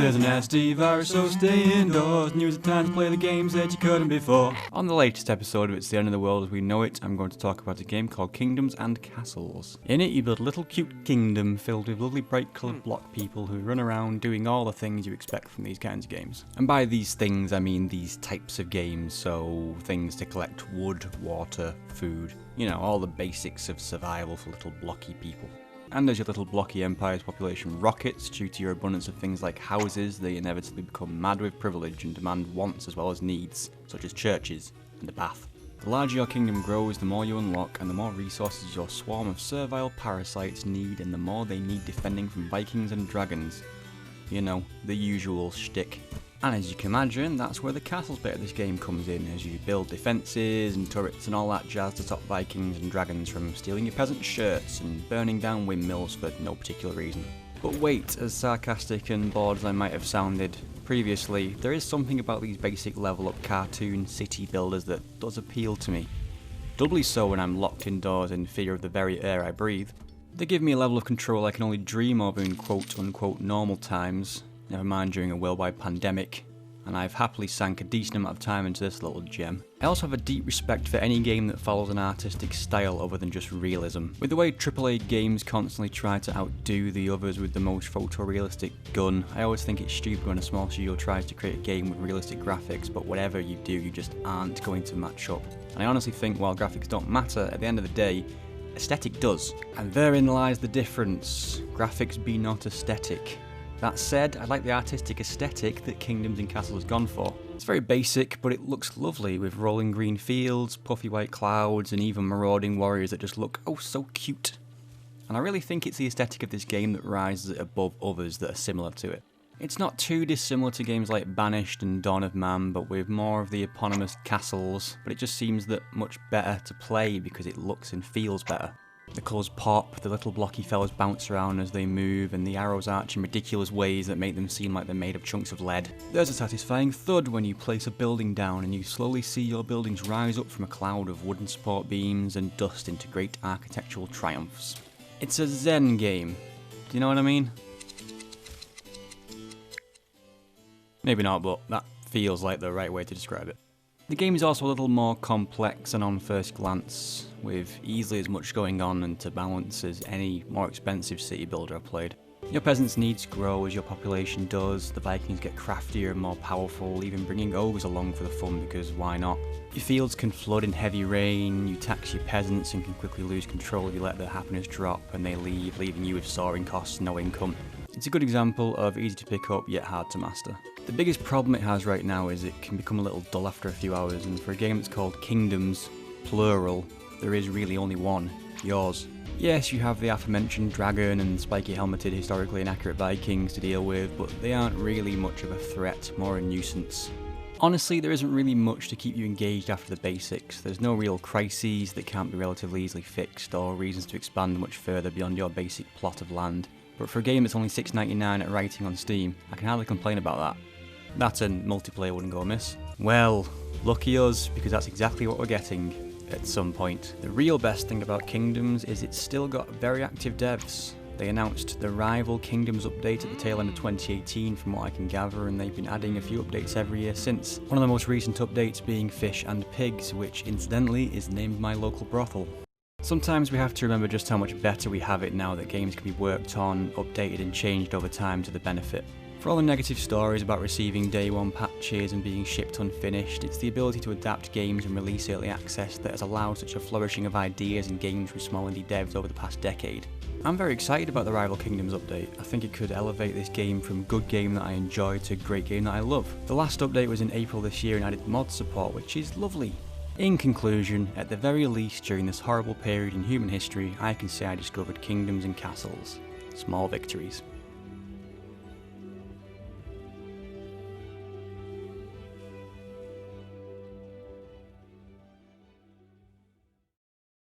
There's a nasty virus, so stay indoors. Use the time to play the games that you couldn't before. On the latest episode of It's the End of the World as We Know It, I'm going to talk about a game called Kingdoms and Castles. In it, you build a little cute kingdom filled with lovely bright coloured block people who run around doing all the things you expect from these kinds of games. And by these things, I mean these types of games, so things to collect wood, water, food, you know, all the basics of survival for little blocky people. And as your little blocky empire's population rockets due to your abundance of things like houses, they inevitably become mad with privilege and demand wants as well as needs, such as churches and a bath. The larger your kingdom grows, the more you unlock, and the more resources your swarm of servile parasites need, and the more they need defending from Vikings and dragons. You know, the usual shtick. And as you can imagine, that's where the castles bit of this game comes in, as you build defences and turrets and all that jazz to stop Vikings and dragons from stealing your peasant shirts and burning down windmills for no particular reason. But wait, as sarcastic and bored as I might have sounded previously, there is something about these basic level up cartoon city builders that does appeal to me. Doubly so when I'm locked indoors in fear of the very air I breathe. They give me a level of control I can only dream of in quote unquote normal times, never mind during a worldwide pandemic, and I've happily sank a decent amount of time into this little gem. I also have a deep respect for any game that follows an artistic style other than just realism. With the way AAA games constantly try to outdo the others with the most photorealistic gun, I always think it's stupid when a small studio tries to create a game with realistic graphics, but whatever you do, you just aren't going to match up. And I honestly think while graphics don't matter, at the end of the day, aesthetic does. And therein lies the difference. Graphics be not aesthetic. That said, I like the artistic aesthetic that Kingdoms and Castles has gone for. It's very basic, but it looks lovely, with rolling green fields, puffy white clouds, and even marauding warriors that just look oh so cute. And I really think it's the aesthetic of this game that rises it above others that are similar to it. It's not too dissimilar to games like Banished and Dawn of Man, but with more of the eponymous castles, but it just seems that much better to play because it looks and feels better. The colours pop, the little blocky fellas bounce around as they move, and the arrows arch in ridiculous ways that make them seem like they're made of chunks of lead. There's a satisfying thud when you place a building down and you slowly see your buildings rise up from a cloud of wooden support beams and dust into great architectural triumphs. It's a Zen game. Do you know what I mean? Maybe not, but that feels like the right way to describe it. The game is also a little more complex and on first glance, with easily as much going on and to balance as any more expensive city builder I've played. Your peasants' needs grow as your population does, the Vikings get craftier and more powerful, even bringing ogres along for the fun because why not? Your fields can flood in heavy rain, you tax your peasants and can quickly lose control if you let their happiness drop and they leave, leaving you with soaring costs and no income. It's a good example of easy to pick up yet hard to master. The biggest problem it has right now is it can become a little dull after a few hours, and for a game that's called Kingdoms, plural, there is really only one, yours. Yes, you have the aforementioned dragon and spiky helmeted historically inaccurate Vikings to deal with, but they aren't really much of a threat, more a nuisance. Honestly, there isn't really much to keep you engaged after the basics. There's no real crises that can't be relatively easily fixed, or reasons to expand much further beyond your basic plot of land. But for a game that's only $6.99 at writing on Steam, I can hardly complain about that. That and multiplayer wouldn't go amiss. Well, lucky us, because that's exactly what we're getting at some point. The real best thing about Kingdoms is it's still got very active devs. They announced the Rival Kingdoms update at the tail end of 2018 from what I can gather, and they've been adding a few updates every year since. One of the most recent updates being Fish and Pigs, which incidentally is named my local brothel. Sometimes we have to remember just how much better we have it now that games can be worked on, updated and changed over time to the benefit. For all the negative stories about receiving day one patches and being shipped unfinished, it's the ability to adapt games and release early access that has allowed such a flourishing of ideas and games from small indie devs over the past decade. I'm very excited about the Rival Kingdoms update. I think it could elevate this game from good game that I enjoy to great game that I love. The last update was in April this year and added mod support, which is lovely. In conclusion, at the very least during this horrible period in human history, I can say I discovered Kingdoms and Castles. Small victories.